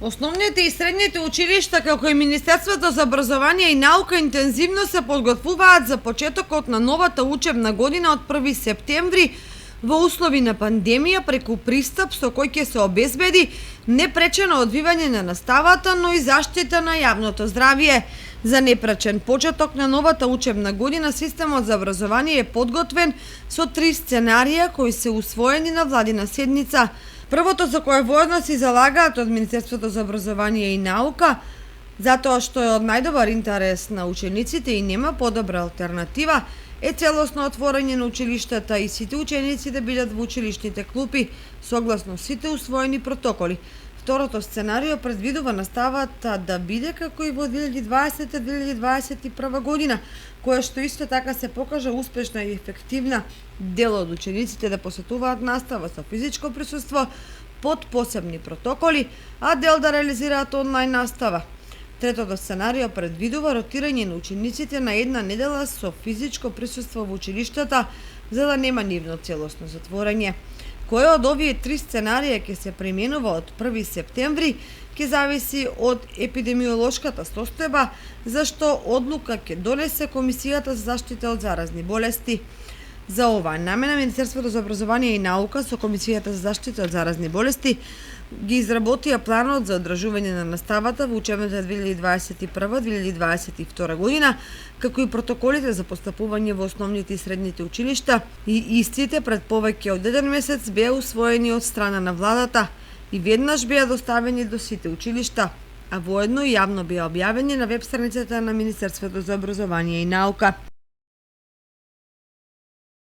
Основните и средните училишта, како и Министерството за образование и наука, интензивно се подготвуваат за почетокот на новата учебна година од 1 септември во услови на пандемија преку пристап со кој ќе се обезбеди непречено одвивање на наставата, но и заштита на јавното здравје. За непречен почеток на новата учебна година, системот за образование е подготвен со 3 сценарија кои се усвоени на владина седница. Првото за кое воедно се залагаат од Министерството за образование и наука, затоа што е од најдобар интерес на учениците и нема подобра алтернатива, е целосно отворање на училиштата и сите ученици да бидат во училишните клупи, согласно сите усвоени протоколи. Второто сценарио предвидува наставата да биде како и во 2020-2021 година, која што исто така се покажа успешна и ефективна. Дел од учениците да посетуваат настава со физичко присуство под посебни протоколи, а дел да реализираат онлайн настава. Третото сценарио предвидува ротирање на учениците на една недела со физичко присуство во училиштата, за да нема нивно целосно затворање. Кој од овие 3 сценарија ќе се применува од 1 септември ќе зависи од епидемиолошката состојба, зашто одлука ќе донесе Комисијата за заштита од заразни болести. За оваа намена Министерството за образование и наука со Комисијата за заштита од заразни болести ги изработија планот за одржување на наставата во учебната 2021-2022 година, како и протоколите за постапување во основните и средните училишта, и истите пред повеќе од 1 месец беа усвоени од страна на владата и веднаш беа доставени до сите училишта, а воедно и јавно беа објавени на веб страницата на Министерството за образование и наука.